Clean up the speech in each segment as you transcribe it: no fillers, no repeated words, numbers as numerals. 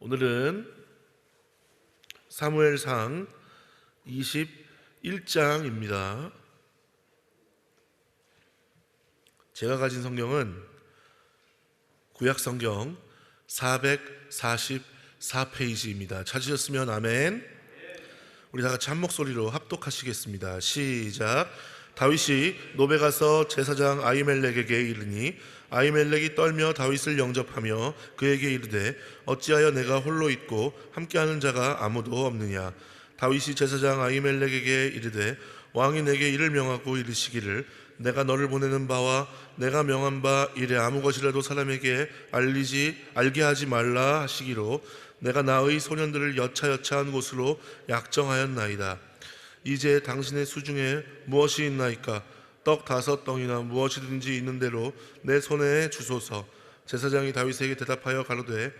오늘은 사무엘상 21장입니다. 제가 가진 성경은 구약성경 444페이지입니다. 찾으셨으면 아멘. 우리 다 같이 한 목소리로 합독하시겠습니다. 시작. 다윗이 노베 가서 제사장 아히멜렉에게 이르니 아히멜렉이 떨며 다윗을 영접하며 그에게 이르되 어찌하여 내가 홀로 있고 함께하는 자가 아무도 없느냐. 다윗이 제사장 아히멜렉에게 이르되 왕이 내게 이를 명하고 이르시기를 내가 너를 보내는 바와 내가 명한 바 이래 아무 것이라도 사람에게 알게 하지 말라 하시기로 내가 나의 소년들을 여차여차한 곳으로 약정하였나이다. 이제 당신의 수중에 무엇이 있나이까? 떡 5덩이나 무엇이든지 있는 대로 내 손에 주소서. 제사장이 다윗에게 대답하여 가로되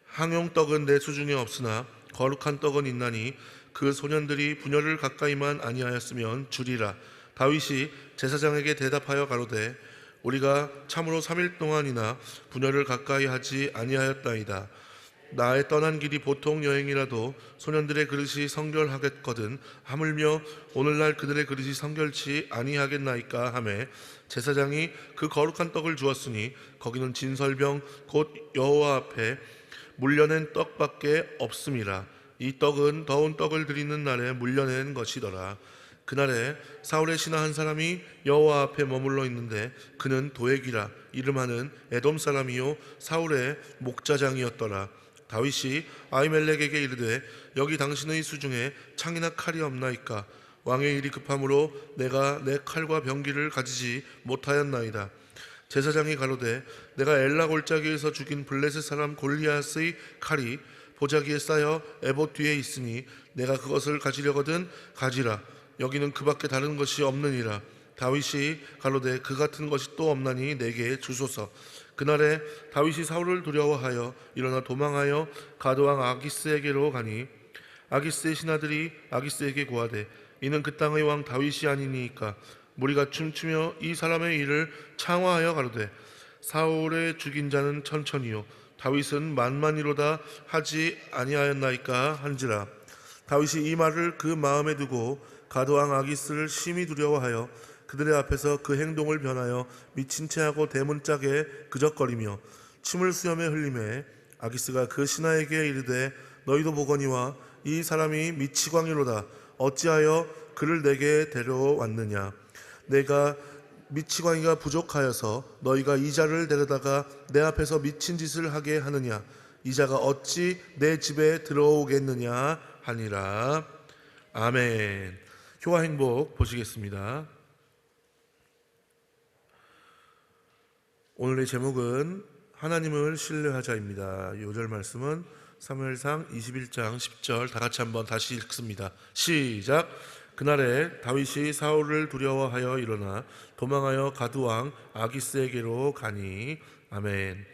항용떡은 내 수중에 없으나 거룩한 떡은 있나니 그 소년들이 분열을 가까이만 아니하였으면 주리라. 다윗이 제사장에게 대답하여 가로되 우리가 참으로 3일 동안이나 분열을 가까이 하지 아니하였나이다. 나의 떠난 길이 보통 여행이라도 소년들의 그릇이 성결하겠거든 하물며 오늘날 그들의 그릇이 성결치 아니하겠나이까 하매 제사장이 그 거룩한 떡을 주었으니 거기는 진설병 곧 여호와 앞에 물려낸 떡밖에 없음이라. 이 떡은 더운 떡을 드리는 날에 물려낸 것이더라. 그날에 사울의 신하 한 사람이 여호와 앞에 머물러 있는데 그는 도액이라 이름하는 에돔 사람이요 사울의 목자장이었더라. 다윗이 아히멜렉에게 이르되 여기 당신의 수중에 창이나 칼이 없나이까? 왕의 일이 급함으로 내가 내 칼과 병기를 가지지 못하였나이다. 제사장이 가로되 내가 엘라 골짜기에서 죽인 블레셋 사람 골리앗의 칼이 보자기에 쌓여 에봇 뒤에 있으니 내가 그것을 가지려거든 가지라. 여기는 그밖에 다른 것이 없느니라. 다윗이 가로되 그 같은 것이 또 없나니 내게 주소서. 그날에 다윗이 사울을 두려워하여 일어나 도망하여 가드왕 아기스에게로 가니 아기스의 신하들이 아기스에게 고하되 이는 그 땅의 왕 다윗이 아니니까. 무리가 춤추며 이 사람의 일을 창화하여 가로되 사울의 죽인 자는 천천히요 다윗은 만만이로다 하지 아니하였나이까 한지라. 다윗이 이 말을 그 마음에 두고 가드왕 아기스를 심히 두려워하여 그들의 앞에서 그 행동을 변하여 미친 채하고 대문짝에 그적거리며 침을 수염에 흘리매 아기스가 그 신하에게 이르되 너희도 보거니와 이 사람이 미치광이로다. 어찌하여 그를 내게 데려왔느냐. 내가 미치광이가 부족하여서 너희가 이 자를 데려다가 내 앞에서 미친 짓을 하게 하느냐. 이 자가 어찌 내 집에 들어오겠느냐 하니라. 아멘. 효와 행복 보시겠습니다. 오늘의 제목은 하나님을 신뢰하자입니다. 요절 말씀은 사무엘상 21장 10절 다 같이 한번 다시 읽습니다. 시작. 그날에 다윗이 사울을 두려워하여 일어나 도망하여 가드왕 아기스에게로 가니. 아멘.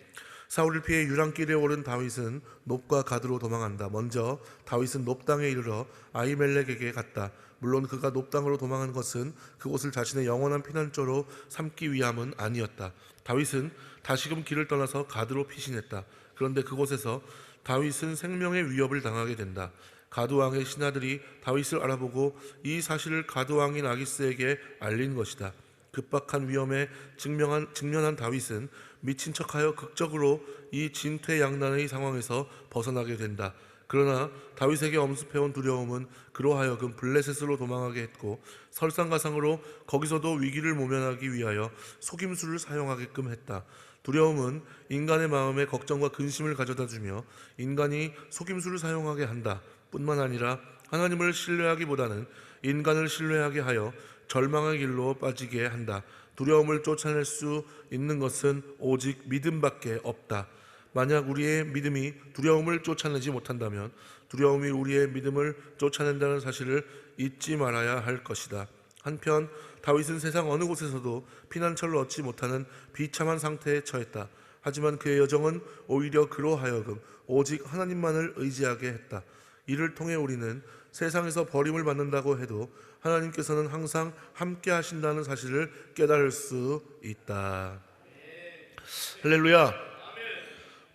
사울을 피해 유랑길에 오른 다윗은 놉과 가드로 도망한다. 먼저 다윗은 놉 땅에 이르러 아히멜렉에게 갔다. 물론 그가 놉 땅으로 도망한 것은 그곳을 자신의 영원한 피난처로 삼기 위함은 아니었다. 다윗은 다시금 길을 떠나서 가드로 피신했다. 그런데 그곳에서 다윗은 생명의 위협을 당하게 된다. 가드왕의 신하들이 다윗을 알아보고 이 사실을 가드왕인 아기스에게 알린 것이다. 급박한 위험에 직면한 다윗은 미친 척하여 극적으로 이 진퇴양난의 상황에서 벗어나게 된다. 그러나 다윗에게 엄습해온 두려움은 그로 하여금 블레셋으로 도망하게 했고 설상가상으로 거기서도 위기를 모면하기 위하여 속임수를 사용하게끔 했다. 두려움은 인간의 마음에 걱정과 근심을 가져다주며 인간이 속임수를 사용하게 한다. 뿐만 아니라 하나님을 신뢰하기보다는 인간을 신뢰하게 하여 절망의 길로 빠지게 한다. 두려움을 쫓아낼 수 있는 것은 오직 믿음밖에 없다. 만약 우리의 믿음이 두려움을 쫓아내지 못한다면 두려움이 우리의 믿음을 쫓아낸다는 사실을 잊지 말아야 할 것이다. 한편 다윗은 세상 어느 곳에서도 피난처를 얻지 못하는 비참한 상태에 처했다. 하지만 그의 여정은 오히려 그로 하여금 오직 하나님만을 의지하게 했다. 이를 통해 우리는 세상에서 버림을 받는다고 해도 하나님께서는 항상 함께 하신다는 사실을 깨달을 수 있다. 할렐루야.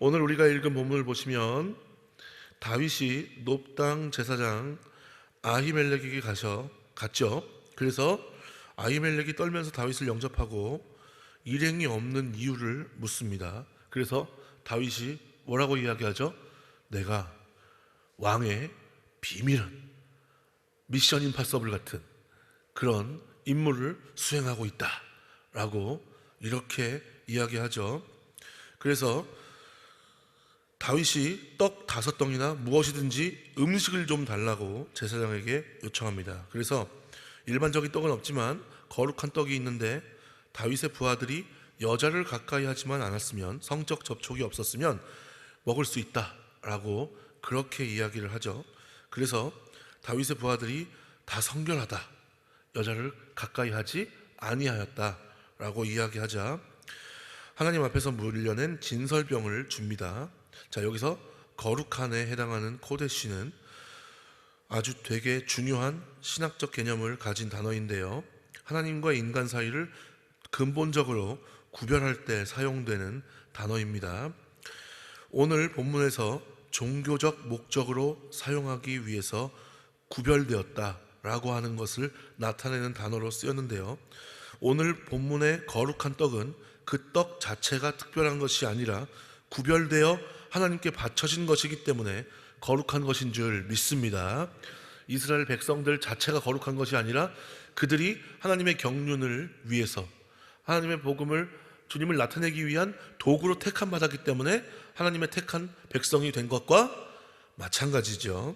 오늘 우리가 읽은 본문을 보시면 다윗이 놉당 제사장 아히멜렉에게 갔죠. 그래서 아히멜렉이 떨면서 다윗을 영접하고 일행이 없는 이유를 묻습니다. 그래서 다윗이 뭐라고 이야기하죠? 내가 왕의 비밀은 미션 임파서블 같은 그런 임무를 수행하고 있다라고 이렇게 이야기하죠. 그래서 다윗이 떡 5덩이나 무엇이든지 음식을 좀 달라고 제사장에게 요청합니다. 그래서 일반적인 떡은 없지만 거룩한 떡이 있는데 다윗의 부하들이 여자를 가까이 하지만 않았으면, 성적 접촉이 없었으면 먹을 수 있다라고 그렇게 이야기를 하죠. 그래서 다윗의 부하들이 다 성결하다, 여자를 가까이 하지 아니하였다라고 이야기하자 하나님 앞에서 물려낸 진설병을 줍니다. 자, 여기서 거룩한에 해당하는 코데시는 아주 되게 중요한 신학적 개념을 가진 단어인데요. 하나님과 인간 사이를 근본적으로 구별할 때 사용되는 단어입니다. 오늘 본문에서 종교적 목적으로 사용하기 위해서 구별되었다라고 하는 것을 나타내는 단어로 쓰였는데요. 오늘 본문의 거룩한 떡은 그 떡 자체가 특별한 것이 아니라 구별되어 하나님께 바쳐진 것이기 때문에 거룩한 것인 줄 믿습니다. 이스라엘 백성들 자체가 거룩한 것이 아니라 그들이 하나님의 경륜을 위해서, 하나님의 복음을, 주님을 나타내기 위한 도구로 택함 받았기 때문에 하나님의 택한 백성이 된 것과 마찬가지죠.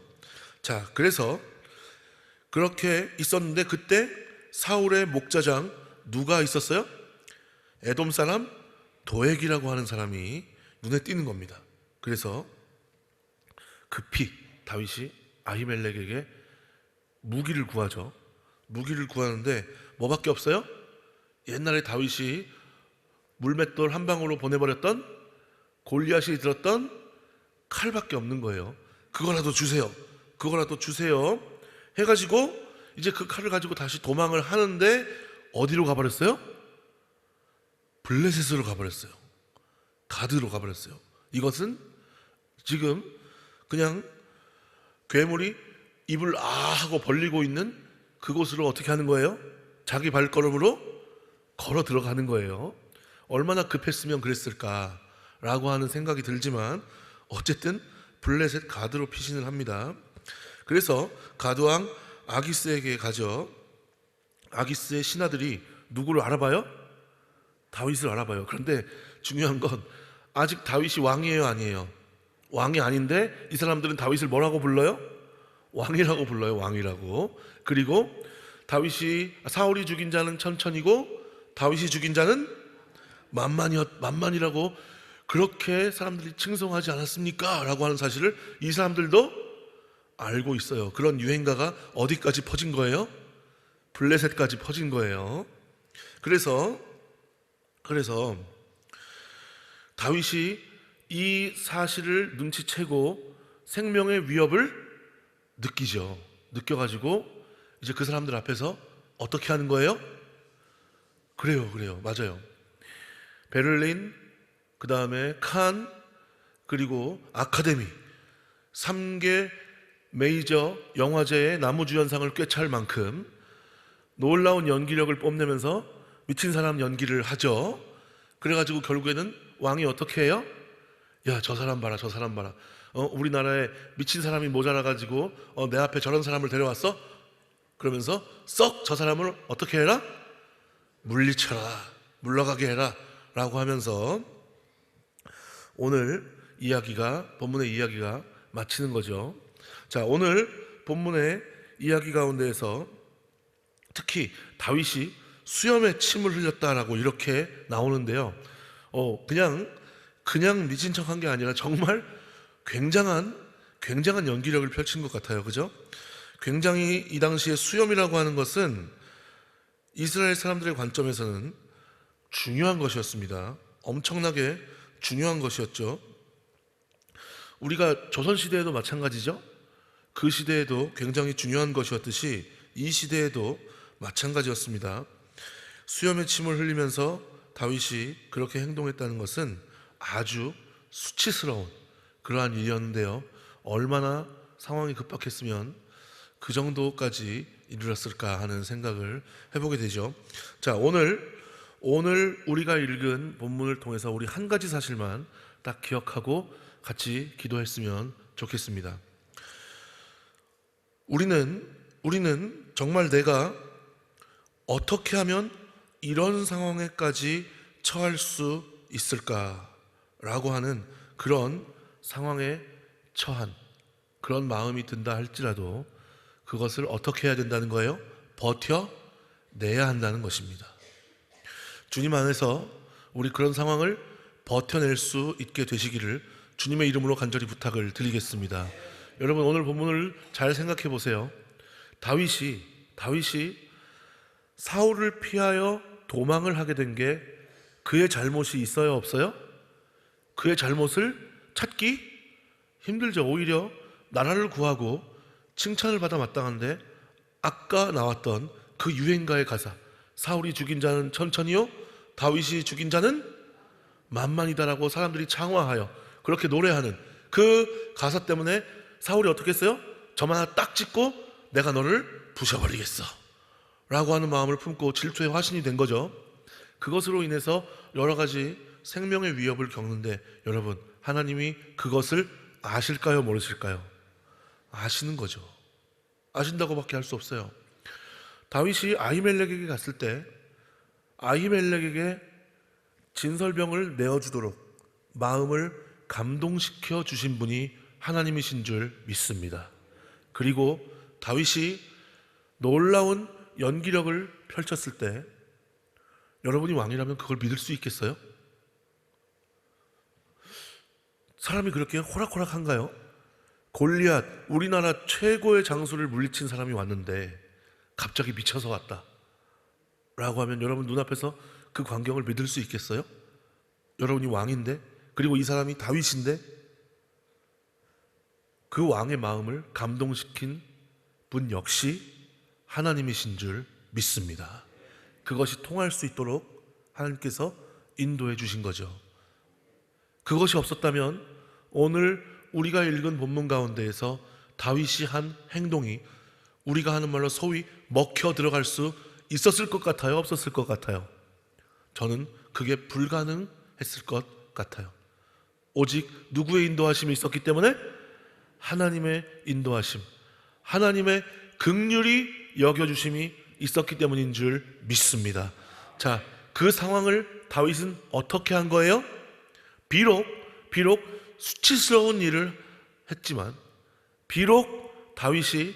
자, 그래서 그렇게 있었는데 그때 사울의 목자장 누가 있었어요? 에돔 사람 도액이라고 하는 사람이 눈에 띄는 겁니다. 그래서 급히 다윗이 아히멜렉에게 무기를 구하죠. 무기를 구하는데 뭐밖에 없어요? 옛날에 다윗이 물맷돌 한 방울로 보내버렸던 골리앗이 들었던 칼밖에 없는 거예요. 그거라도 주세요, 그거라도 주세요 해가지고 이제 그 칼을 가지고 다시 도망을 하는데 어디로 가버렸어요? 블레셋으로 가버렸어요. 가드로 가버렸어요. 이것은 지금 그냥 괴물이 입을 아 하고 벌리고 있는 그곳으로 어떻게 하는 거예요? 자기 발걸음으로 걸어 들어가는 거예요. 얼마나 급했으면 그랬을까라고 하는 생각이 들지만 어쨌든 블레셋 가드로 피신을 합니다. 그래서 가드왕 아기스에게 가죠. 아기스의 신하들이 누구를 알아봐요? 다윗을 알아봐요. 그런데 중요한 건 아직 다윗이 왕이에요, 아니에요? 왕이 아닌데 이 사람들은 다윗을 뭐라고 불러요? 왕이라고 불러요. 왕이라고. 그리고 사울이 죽인 자는 천천이고 다윗이 죽인 자는 만만이라고 그렇게 사람들이 칭송하지 않았습니까? 라고 하는 사실을 이 사람들도 알고 있어요. 그런 유행가가 어디까지 퍼진 거예요? 블레셋까지 퍼진 거예요. 그래서 다윗이 이 사실을 눈치채고 생명의 위협을 느끼죠. 느껴가지고 이제 그 사람들 앞에서 어떻게 하는 거예요? 그래요, 맞아요. 베를린, 그 다음에 칸, 그리고 아카데미 3개 메이저 영화제의 나무주연상을 꿰찰 만큼 놀라운 연기력을 뽐내면서 미친 사람 연기를 하죠. 그래가지고 결국에는 왕이 어떻게 해요? 야, 저 사람 봐라. 우리나라에 미친 사람이 모자라가지고 내 앞에 저런 사람을 데려왔어? 그러면서 썩 저 사람을 어떻게 해라? 물리쳐라, 물러가게 해라 라고 하면서 오늘 본문의 이야기가 마치는 거죠. 자, 오늘 본문의 이야기 가운데에서 특히 다윗이 수염에 침을 흘렸다라고 이렇게 나오는데요. 그냥 미친 척한 게 아니라 정말 굉장한 연기력을 펼친 것 같아요. 그죠? 굉장히 이 당시에 수염이라고 하는 것은 이스라엘 사람들의 관점에서는 중요한 것이었습니다. 엄청나게 중요한 것이었죠. 우리가 조선시대에도 마찬가지죠. 그 시대에도 굉장히 중요한 것이었듯이 이 시대에도 마찬가지였습니다. 수염에 침을 흘리면서 다윗이 그렇게 행동했다는 것은 아주 수치스러운 그러한 일이었는데요. 얼마나 상황이 급박했으면 그 정도까지 이르렀을까 하는 생각을 해보게 되죠. 자, 오늘 우리가 읽은 본문을 통해서 우리 한 가지 사실만 딱 기억하고 같이 기도했으면 좋겠습니다. 우리는 정말 내가 어떻게 하면 이런 상황에까지 처할 수 있을까라고 하는 그런 상황에 처한 그런 마음이 든다 할지라도 그것을 어떻게 해야 된다는 거예요? 버텨내야 한다는 것입니다. 주님 안에서 우리 그런 상황을 버텨낼 수 있게 되시기를 주님의 이름으로 간절히 부탁을 드리겠습니다. 여러분, 오늘 본문을 잘 생각해 보세요. 다윗이 사울을 피하여 도망을 하게 된 게 그의 잘못이 있어요, 없어요? 그의 잘못을 찾기 힘들죠. 오히려 나라를 구하고 칭찬을 받아 마땅한데 아까 나왔던 그 유행가의 가사, 사울이 죽인 자는 천천히요, 다윗이 죽인 자는 만만이다라고 사람들이 장화하여 그렇게 노래하는 그 가사 때문에 사울이 어떻게 했어요? 점 하나 딱 찍고 내가 너를 부셔버리겠어 라고 하는 마음을 품고 질투의 화신이 된 거죠. 그것으로 인해서 여러 가지 생명의 위협을 겪는데, 여러분, 하나님이 그것을 아실까요, 모르실까요? 아시는 거죠. 아신다고밖에 할 수 없어요. 다윗이 아히멜렉에게 갔을 때 아히멜렉에게 진설병을 내어주도록 마음을 감동시켜 주신 분이 하나님이신 줄 믿습니다. 그리고 다윗이 놀라운 연기력을 펼쳤을 때 여러분이 왕이라면 그걸 믿을 수 있겠어요? 사람이 그렇게 호락호락한가요? 골리앗, 우리나라 최고의 장수를 물리친 사람이 왔는데 갑자기 미쳐서 왔다 라고 하면 여러분 눈앞에서 그 광경을 믿을 수 있겠어요? 여러분이 왕인데, 그리고 이 사람이 다윗인데 그 왕의 마음을 감동시킨 분 역시 하나님이신 줄 믿습니다. 그것이 통할 수 있도록 하나님께서 인도해 주신 거죠. 그것이 없었다면 오늘 우리가 읽은 본문 가운데에서 다윗이 한 행동이 우리가 하는 말로 소위 먹혀 들어갈 수 있었을 것 같아요, 없었을 것 같아요? 저는 그게 불가능했을 것 같아요. 오직 누구의 인도하심이 있었기 때문에? 하나님의 인도하심, 하나님의 긍휼히 여겨주심이 있었기 때문인 줄 믿습니다. 자, 그 상황을 다윗은 어떻게 한 거예요? 비록 수치스러운 일을 했지만, 비록 다윗이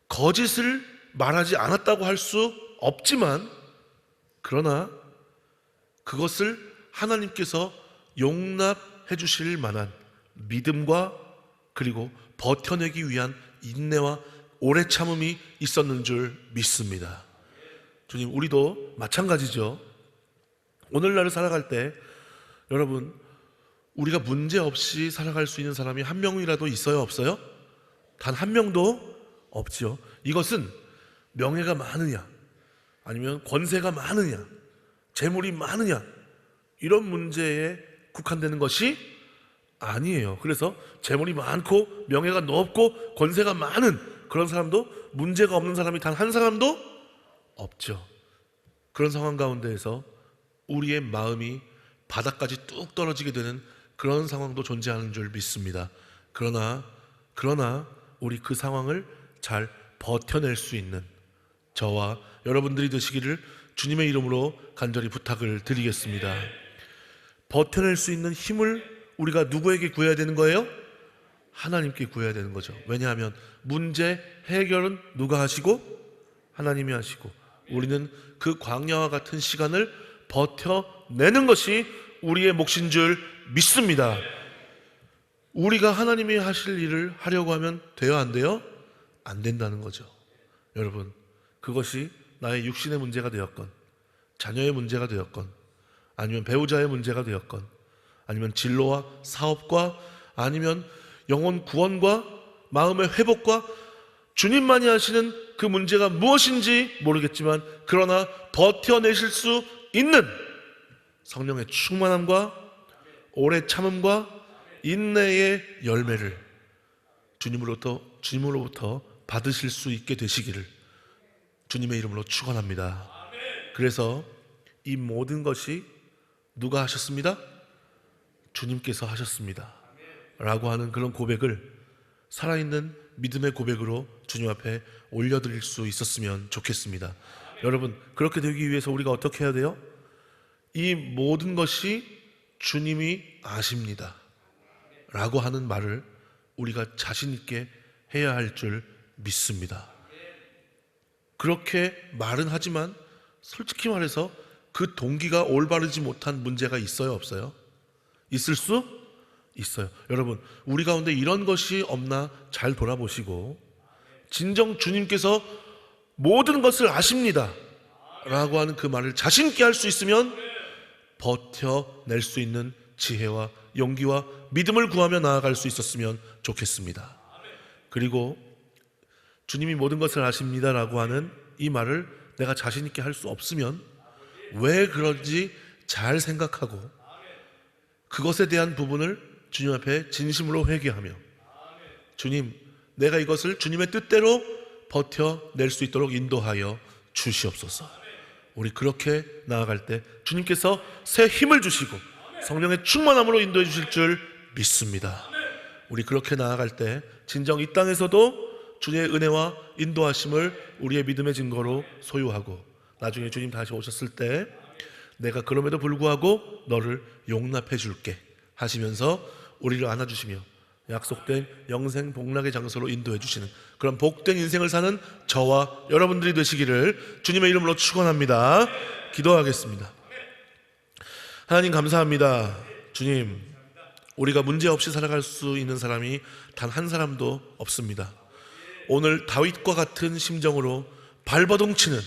거짓을 말하지 않았다고 할 수 없지만, 그러나 그것을 하나님께서 용납해 주실 만한 믿음과 그리고 버텨내기 위한 인내와 오래 참음이 있었는 줄 믿습니다. 주님, 우리도 마찬가지죠. 오늘날을 살아갈 때 여러분, 우리가 문제 없이 살아갈 수 있는 사람이 한 명이라도 있어요, 없어요? 단 한 명도 없지요. 이것은 명예가 많으냐, 아니면 권세가 많으냐, 재물이 많으냐, 이런 문제에 국한되는 것이 아니에요. 그래서 재물이 많고 명예가 높고 권세가 많은 그런 사람도 문제가 없는 사람이 단 한 사람도 없죠. 그런 상황 가운데에서 우리의 마음이 바닥까지 뚝 떨어지게 되는 그런 상황도 존재하는 줄 믿습니다. 그러나 우리 그 상황을 잘 버텨낼 수 있는 저와 여러분들이 되시기를 주님의 이름으로 간절히 부탁을 드리겠습니다. 버텨낼 수 있는 힘을 우리가 누구에게 구해야 되는 거예요? 하나님께 구해야 되는 거죠. 왜냐하면 문제 해결은 누가 하시고? 하나님이 하시고, 우리는 그 광야와 같은 시간을 버텨내는 것이 우리의 몫인 줄 믿습니다. 우리가 하나님이 하실 일을 하려고 하면 돼요, 안 돼요? 안 된다는 거죠. 여러분, 그것이 나의 육신의 문제가 되었건, 자녀의 문제가 되었건, 아니면 배우자의 문제가 되었건, 아니면 진로와 사업과, 아니면 영혼 구원과 마음의 회복과 주님만이 하시는 그 문제가 무엇인지 모르겠지만, 그러나 버텨내실 수 있는 성령의 충만함과 오래 참음과 인내의 열매를 주님으로부터 받으실 수 있게 되시기를 주님의 이름으로 축원합니다. 그래서 이 모든 것이 누가 하셨습니다? 주님께서 하셨습니다 라고 하는 그런 고백을 살아있는 믿음의 고백으로 주님 앞에 올려드릴 수 있었으면 좋겠습니다. 여러분, 그렇게 되기 위해서 우리가 어떻게 해야 돼요? 이 모든 것이 주님이 아십니다 라고 하는 말을 우리가 자신 있게 해야 할 줄 믿습니다. 그렇게 말은 하지만 솔직히 말해서 그 동기가 올바르지 못한 문제가 있어요, 없어요? 있을 수 있어요. 여러분, 우리 가운데 이런 것이 없나 잘 돌아보시고 진정 주님께서 모든 것을 아십니다 라고 하는 그 말을 자신 있게 할 수 있으면 버텨낼 수 있는 지혜와 용기와 믿음을 구하며 나아갈 수 있었으면 좋겠습니다. 그리고 주님이 모든 것을 아십니다 라고 하는 이 말을 내가 자신 있게 할 수 없으면 왜 그런지 잘 생각하고 그것에 대한 부분을 주님 앞에 진심으로 회개하며 주님, 내가 이것을 주님의 뜻대로 버텨낼 수 있도록 인도하여 주시옵소서. 우리 그렇게 나아갈 때 주님께서 새 힘을 주시고 성령의 충만함으로 인도해 주실 줄 믿습니다. 우리 그렇게 나아갈 때 진정 이 땅에서도 주님의 은혜와 인도하심을 우리의 믿음의 증거로 소유하고 나중에 주님 다시 오셨을 때 내가 그럼에도 불구하고 너를 용납해 줄게 하시면서 우리를 안아주시며 약속된 영생 복락의 장소로 인도해 주시는 그런 복된 인생을 사는 저와 여러분들이 되시기를 주님의 이름으로 축원합니다. 기도하겠습니다. 하나님 감사합니다. 주님, 우리가 문제없이 살아갈 수 있는 사람이 단 한 사람도 없습니다. 오늘 다윗과 같은 심정으로 발버둥치는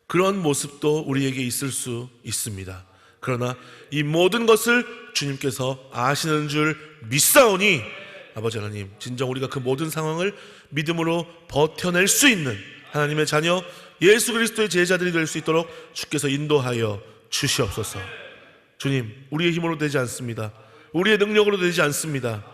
그런 모습도 우리에게 있을 수 있습니다. 그러나 이 모든 것을 주님께서 아시는 줄 믿사오니 아버지 하나님, 진정 우리가 그 모든 상황을 믿음으로 버텨낼 수 있는 하나님의 자녀 예수 그리스도의 제자들이 될 수 있도록 주께서 인도하여 주시옵소서. 주님, 우리의 힘으로 되지 않습니다. 우리의 능력으로 되지 않습니다.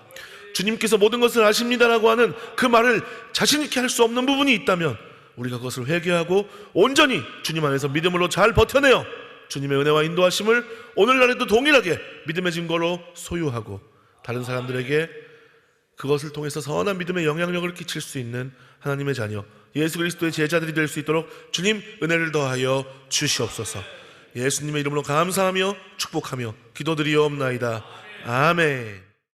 주님께서 모든 것을 아십니다라고 하는 그 말을 자신 있게 할 수 없는 부분이 있다면 우리가 그것을 회개하고 온전히 주님 안에서 믿음으로 잘 버텨내어 주님의 은혜와 인도하심을 오늘날에도 동일하게 믿음의 증거로 소유하고 다른 사람들에게 그것을 통해서 선한 믿음의 영향력을 끼칠 수 있는 하나님의 자녀 예수 그리스도의 제자들이 될 수 있도록 주님 은혜를 더하여 주시옵소서. 예수님의 이름으로 감사하며 축복하며 기도드리옵나이다. 아멘.